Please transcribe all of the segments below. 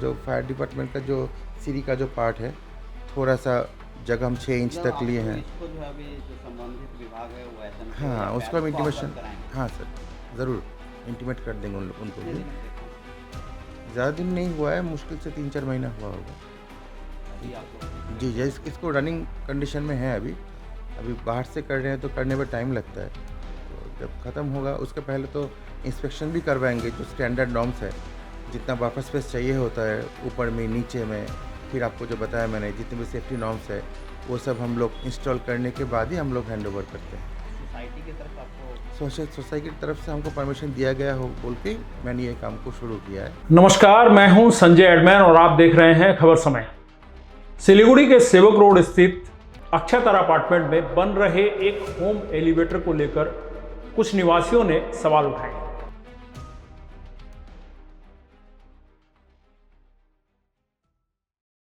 जो fire department का जो सीढ़ी का जो पार्ट है, थोड़ा सा जगह हम 6 इंच तक लिए हैं। इसको जो है अभी जो संबंधित विभाग है वो एसएमसी हाँ, या उसको हम पैरों को इंटीमेशन, अवगत कराएंगे। हाँ सर, ज़रूर इंटीमेट कर देंगे उनको कितने भी। दिन में देखा? ज़्यादा दिन नहीं हुआ है, मुश्किल से 3-4 महीना हुआ होगा। अभी आपको जी, जी, इसको रनिंग कंडीशन में है अभी। अभी बाहर से कर रहे हैं तो करने में टाइम लगता है। तो जब ख़त्म होगा उसके पहले तो इंस्पेक्शन भी करवाएँगे, जो स्टैंडर्ड नॉर्म्स है। जितना बफर स्पेस चाहिए होता है ऊपर में, नीचे में, फिर आपको जो बताया मैंने जितने भी सेफ्टी नॉर्म्स है, वो सब हम लोग इंस्टॉल करने के बाद ही हम लोग हैंडओवर करते हैं। सोसाइटी की तरफ आपको सोसाइटी की तरफ से हमको परमिशन दिया गया हो बोल के मैंने ये काम को शुरू किया है। नमस्कार, मैं हूं संजय एडमैन और आप देख रहे हैं खबर समय। सिलीगुड़ी के सेवक रोड स्थित अक्षयतारा अपार्टमेंट में बन रहे एक होम एलिवेटर को लेकर कुछ निवासियों ने सवाल उठाए।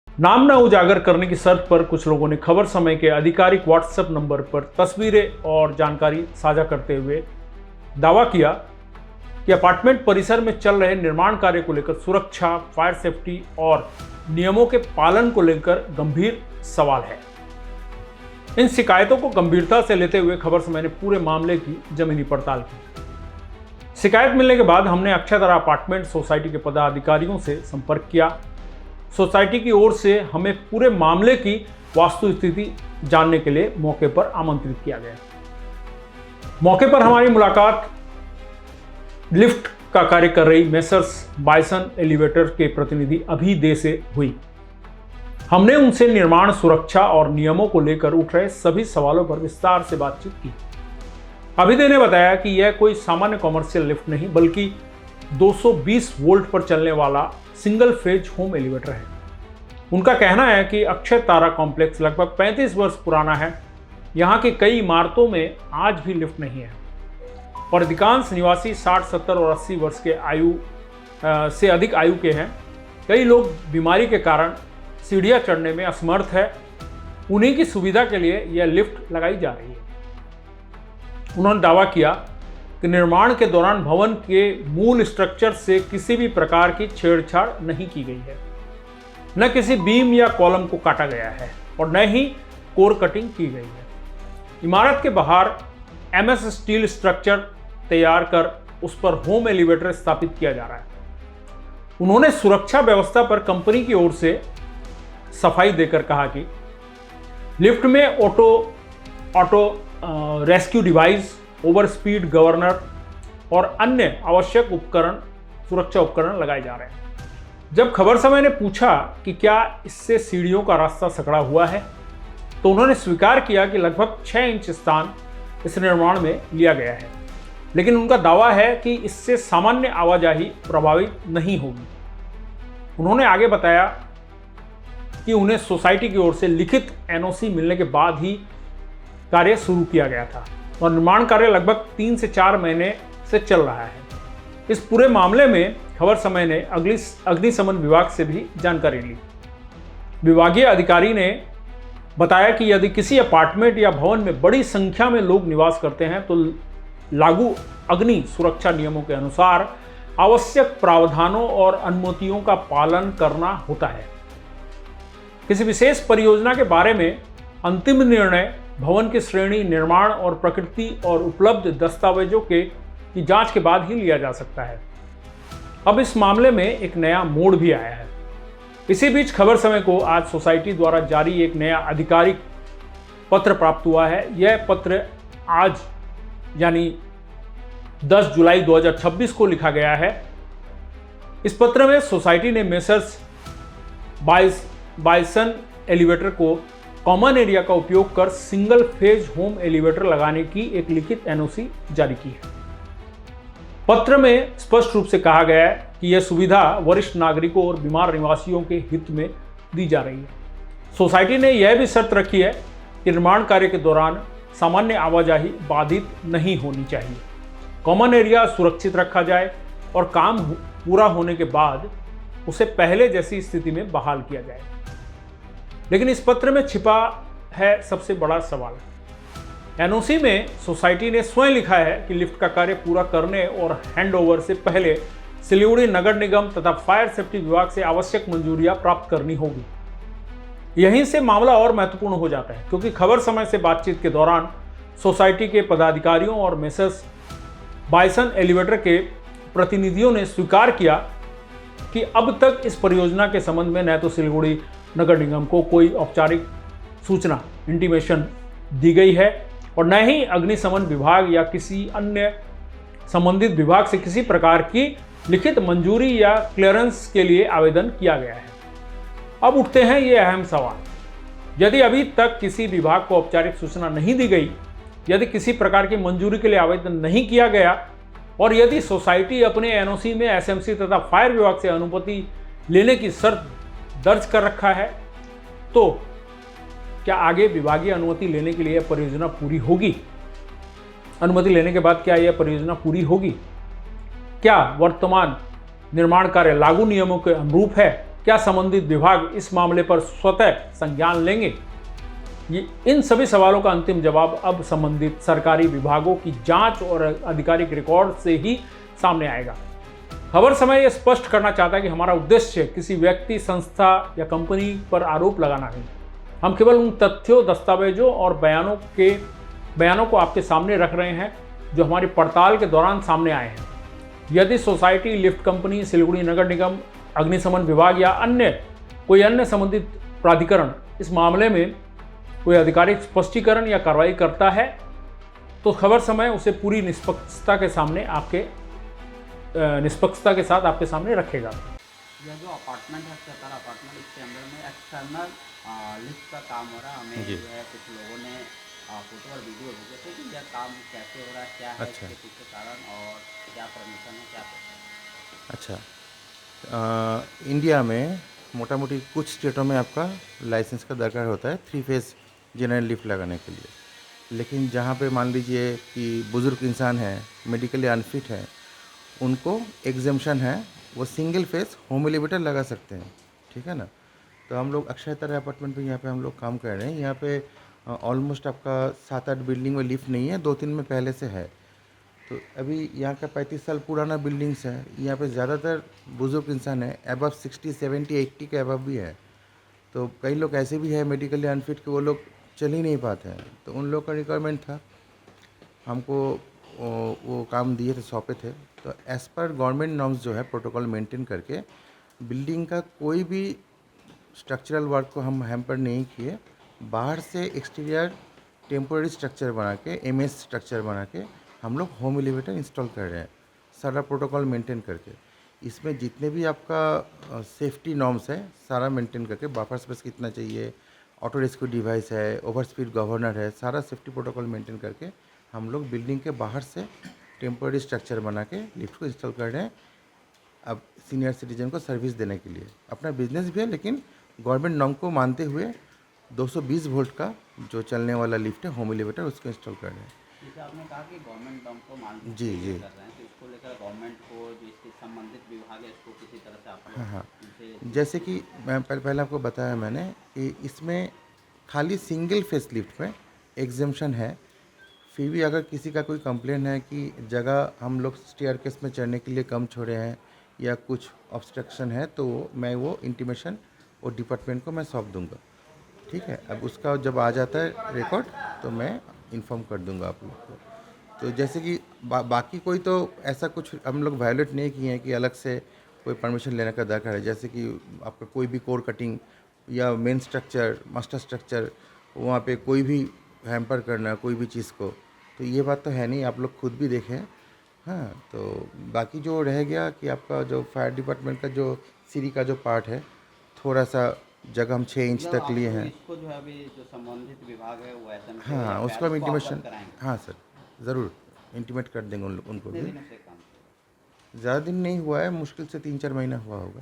नाम न उजागर करने की शर्त पर कुछ लोगों ने खबर समय के आधिकारिक व्हाट्सएप नंबर पर तस्वीरें और जानकारी साझा करते हुए दावा किया कि अपार्टमेंट परिसर में चल रहे निर्माण कार्य को लेकर सुरक्षा, फायर सेफ्टी और नियमों के पालन को लेकर गंभीर सवाल है। इन शिकायतों को गंभीरता से लेते हुए खबर समय ने पूरे मामले की जमीनी पड़ताल की। शिकायत मिलने के बाद हमने अक्षयतारा अपार्टमेंट सोसाइटी के पदाधिकारियों से संपर्क किया। सोसाइटी की ओर से हमें पूरे मामले की वास्तु स्थिति जानने के लिए मौके पर आमंत्रित किया गया। मौके पर हमारी मुलाकात लिफ्ट का कार्य कर रही मेसर्स बाइसन एलिवेटर के प्रतिनिधि अभी दे से हुई। हमने उनसे निर्माण सुरक्षा और नियमों को लेकर उठ रहे सभी सवालों पर विस्तार से बातचीत की। अभिदे ने बताया कि यह कोई सामान्य कॉमर्शियल लिफ्ट नहीं बल्कि 220 वोल्ट पर चलने वाला सिंगल फेज होम एलिवेटर है। उनका कहना है कि अक्षयतारा कॉम्प्लेक्स लगभग 35 वर्ष पुराना है। यहाँ की कई इमारतों में आज भी लिफ्ट नहीं है और अधिकांश निवासी 60, 70 और 80 वर्ष के आयु से अधिक आयु के हैं। कई लोग बीमारी के कारण सीढ़ियाँ चढ़ने में असमर्थ है। उन्हीं की सुविधा के लिए यह लिफ्ट लगाई जा रही है। उन्होंने दावा किया कि निर्माण के दौरान भवन के मूल स्ट्रक्चर से किसी भी प्रकार की छेड़छाड़ नहीं की गई है, न किसी बीम या कॉलम को काटा गया है और न ही कोर कटिंग की गई है। इमारत के बाहर एमएस स्टील स्ट्रक्चर तैयार कर उस पर होम एलिवेटर स्थापित किया जा रहा है। उन्होंने सुरक्षा व्यवस्था पर कंपनी की ओर से सफाई देकर कहा कि लिफ्ट में auto rescue device, over speed governor और अन्य आवश्यक उपकरण, सुरक्षा उपकरण लगाए जा रहे हैं। जब खबर समय ने पूछा कि क्या इससे सीढ़ियों का रास्ता सकड़ा हुआ है, तो उन्होंने स्वीकार किया कि लगभग 6 इंच स्थान इस निर्माण में लिया गया है, लेकिन उनका दावा है कि इससे सामान्य आवाजाही प्रभावित नहीं होगी। उन्होंने आगे बताया कि उन्हें सोसाइटी की ओर से लिखित एनओसी मिलने के बाद ही कार्य शुरू किया गया था और निर्माण कार्य लगभग 3 से 4 महीने से चल रहा है। इस पूरे मामले में खबर समय ने अग्निशमन विभाग से भी जानकारी ली। विभागीय अधिकारी ने बताया कि यदि किसी अपार्टमेंट या भवन में बड़ी संख्या में लोग निवास करते हैं तो लागू अग्नि सुरक्षा नियमों के अनुसार आवश्यक प्रावधानों और अनुमतियों का पालन करना होता है। किसी विशेष परियोजना के बारे में अंतिम निर्णय भवन की श्रेणी, निर्माण और प्रकृति और उपलब्ध दस्तावेजों की जांच के बाद ही लिया जा सकता है। अब इस मामले में एक नया मोड़ भी आया है। इसी बीच खबर समय को आज सोसाइटी द्वारा जारी एक नया आधिकारिक पत्र प्राप्त हुआ है। यह पत्र आज यानी 10 जुलाई 2026 को लिखा गया है। इस पत्र में सोसाइटी ने मेसर्स बाइसन एलिवेटर को कॉमन एरिया का उपयोग कर सिंगल फेज होम एलिवेटर लगाने की एक लिखित एनओसी जारी की है। पत्र में स्पष्ट रूप से कहा गया है कि यह सुविधा वरिष्ठ नागरिकों और बीमार निवासियों के हित में दी जा रही है। सोसाइटी ने यह भी शर्त रखी है कि निर्माण कार्य के दौरान सामान्य आवाजाही बाधित नहीं होनी चाहिए, कॉमन एरिया सुरक्षित रखा जाए और काम पूरा होने के बाद उसे पहले जैसी स्थिति में बहाल किया जाए। लेकिन इस पत्र में छिपा है सबसे बड़ा सवाल। एनओसी में सोसाइटी ने स्वयं लिखा है कि लिफ्ट का कार्य पूरा करने और हैंडओवर से पहले सिलीगुड़ी नगर निगम तथा फायर सेफ्टी विभाग से आवश्यक मंजूरियां प्राप्त करनी होगी। यहीं से मामला और महत्वपूर्ण हो जाता है, क्योंकि खबर समय से बातचीत के दौरान सोसाइटी के पदाधिकारियों और मेसर्स बाइसन एलिवेटर के प्रतिनिधियों ने स्वीकार किया कि अब तक इस परियोजना के संबंध में न तो सिलीगुड़ी नगर निगम को कोई औपचारिक सूचना इंटीमेशन दी गई है और न ही अग्निशमन विभाग या किसी अन्य संबंधित विभाग से किसी प्रकार की लिखित मंजूरी या क्लियरेंस के लिए आवेदन किया गया है। अब उठते हैं ये अहम सवाल। यदि अभी तक किसी विभाग को औपचारिक सूचना नहीं दी गई, यदि किसी प्रकार की मंजूरी के लिए आवेदन नहीं किया गया और यदि सोसाइटी अपने एनओसी में एसएमसी तथा फायर विभाग से अनुमति लेने की शर्त दर्ज कर रखा है, तो क्या आगे विभागीय अनुमति लेने के लिए यह परियोजना पूरी होगी? अनुमति लेने के बाद क्या यह परियोजना पूरी होगी? क्या वर्तमान निर्माण कार्य लागू नियमों के अनुरूप है? क्या संबंधित विभाग इस मामले पर स्वतः संज्ञान लेंगे? इन सभी सवालों का अंतिम जवाब अब संबंधित सरकारी विभागों की जांच और आधिकारिक रिकॉर्ड से ही सामने आएगा। खबर समय यह स्पष्ट करना चाहता है कि हमारा उद्देश्य किसी व्यक्ति, संस्था या कंपनी पर आरोप लगाना नहीं। हम केवल उन तथ्यों, दस्तावेजों और बयानों को आपके सामने रख रहे हैं जो हमारी पड़ताल के दौरान सामने आए हैं। यदि सोसाइटी, लिफ्ट कंपनी, सिलीगुड़ी नगर निगम, अग्निशमन विभाग या कोई अन्य संबंधित प्राधिकरण इस मामले में कोई आधिकारिक स्पष्टीकरण या कार्रवाई करता है, तो खबर समय उसे पूरी निष्पक्षता के साथ आपके सामने रखेगा। यह जो अपार्टमेंट है, सत्तर अपार्टमेंट, इसके अंदर में एक्सटर्नल लिफ्ट का काम हो रहा है। हमें जो है कुछ लोगों ने फोटो और वीडियो भेजे थे कि यह काम कैसे हो रहा है, क्या है अच्छा। इसके पीछे कारण और क्या परमिशन है, क्या है। अच्छा, इंडिया में मोटा मोटी कुछ स्टेटों में आपका लाइसेंस का दरकार होता है 3 फेज़ जनरल लिफ्ट लगाने के लिए। लेकिन जहाँ पे मान लीजिए कि बुज़ुर्ग इंसान है, मेडिकली अनफिट है, उनको एग्जेम्पशन है, वो सिंगल फेस होम एलिवेटर लगा सकते हैं। ठीक है ना। तो हम लोग अक्षय तरह अपार्टमेंट में यहाँ पे हम लोग काम कर रहे हैं। यहाँ पे ऑलमोस्ट आपका 7-8 बिल्डिंग में लिफ्ट नहीं है, 2-3 में पहले से है। तो अभी यहाँ का 35 साल पुराना बिल्डिंग्स है। यहाँ पे ज़्यादातर बुज़ुर्ग इंसान है, अबव 60, 70, 80 के अबव भी है। तो कई लोग ऐसे भी है मेडिकली अनफिट कि वो लोग चल ही नहीं पाते हैं। तो उन लोग का रिक्वायरमेंट था, हमको वो काम दिए थे, सौंपे थे। तो एज़ पर गवर्नमेंट नॉर्म्स जो है प्रोटोकॉल मेंटेन करके बिल्डिंग का कोई भी स्ट्रक्चरल वर्क को हम हैम्पर नहीं किए। बाहर से एक्सटीरियर टेम्पोररी स्ट्रक्चर बना के, एमएस स्ट्रक्चर बना के हम लोग होम एलिवेटर इंस्टॉल कर रहे हैं, सारा प्रोटोकॉल मेंटेन करके। इसमें जितने भी आपका सेफ्टी नॉर्म्स है सारा मेंटेन करके, बफर स्पेस कितना चाहिए, ऑटो रेस्क्यू डिवाइस है, ओवर स्पीड गवर्नर है, सारा सेफ्टी प्रोटोकॉल मेंटेन करके हम लोग बिल्डिंग के बाहर से टेम्पोररी स्ट्रक्चर बना के लिफ्ट को इंस्टॉल कर रहे हैं। अब सीनियर सिटीजन को सर्विस देने के लिए अपना बिजनेस भी है, लेकिन गवर्नमेंट नॉर्म को मानते हुए 220 वोल्ट का जो चलने वाला लिफ्ट है होम एलिवेटर, उसको इंस्टॉल कर रहे हैं। जैसे आपने कहा कि गवर्नमेंट नॉर्म को मान जी जी कर रहे हैं, तो इसको लेकर गवर्नमेंट को जो इसके संबंधित विभाग है इसको किसी तरह से आप हाँ हाँ, इनसे जैसे कि मैं पहले आपको बताया मैंने कि इसमें खाली सिंगल फेस लिफ्ट में एग्जेम्पशन है। फिर भी अगर किसी का कोई कंप्लेन है कि जगह हम लोग स्टेयरकेस में चढ़ने के लिए कम छोड़े हैं या कुछ ऑब्स्ट्रक्शन है, तो मैं वो इंटीमेशन और डिपार्टमेंट को मैं सौंप दूंगा। ठीक है, अब उसका जब आ जाता है रिकॉर्ड तो मैं इन्फॉर्म कर दूंगा आप लोग को। तो जैसे कि बाकी कोई तो ऐसा कुछ हम लोग वायलेट नहीं किए हैं कि अलग से कोई परमिशन लेने का दरकार है। जैसे कि आपका कोई भी कोर कटिंग या मेन स्ट्रक्चर, मास्टर स्ट्रक्चर, वहाँ पे कोई भी हैम्पर करना कोई भी चीज़ को, तो ये बात तो है नहीं, आप लोग खुद भी देखें। हाँ, तो बाकी जो रह गया कि आपका जो फायर डिपार्टमेंट का जो सीढ़ी का जो पार्ट है, थोड़ा सा जगह हम 6 इंच तक लिए हैं। इसको जो है अभी जो संबंधित विभाग है वो ऐसा हाँ, उसको हम इंटीमेशन, हाँ सर ज़रूर इंटीमेट कर देंगे उनको भी। ज़्यादा दिन नहीं हुआ है, मुश्किल से 3-4 महीना हुआ होगा।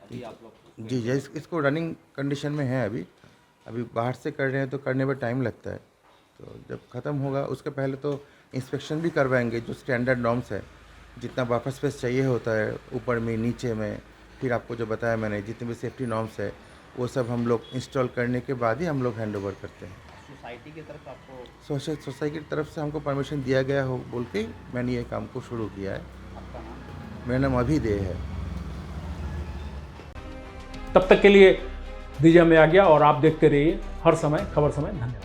अभी आप लोग जी जी, इसको रनिंग कंडीशन में है। अभी बाहर से कर रहे हैं तो करने में टाइम लगता है। तो जब ख़त्म होगा उसके पहले तो इंस्पेक्शन भी करवाएंगे, जो स्टैंडर्ड नॉर्म्स है, जितना बफर स्पेस चाहिए होता है ऊपर में नीचे में, फिर आपको जो बताया मैंने जितने भी सेफ्टी नॉर्म्स है वो सब हम लोग इंस्टॉल करने के बाद ही हम लोग हैंड ओवर करते हैं। सोसाइटी की तरफ आपको, सोसाइटी की तरफ से हमको परमिशन दिया गया हो बोल के मैंने ये काम को शुरू किया है। आपका नाम? मेरा नाम अभी दे है। तब तक के लिए दीजिए हमें आ गया और आप देखते रहिए हर समय खबर समय। धन्यवाद।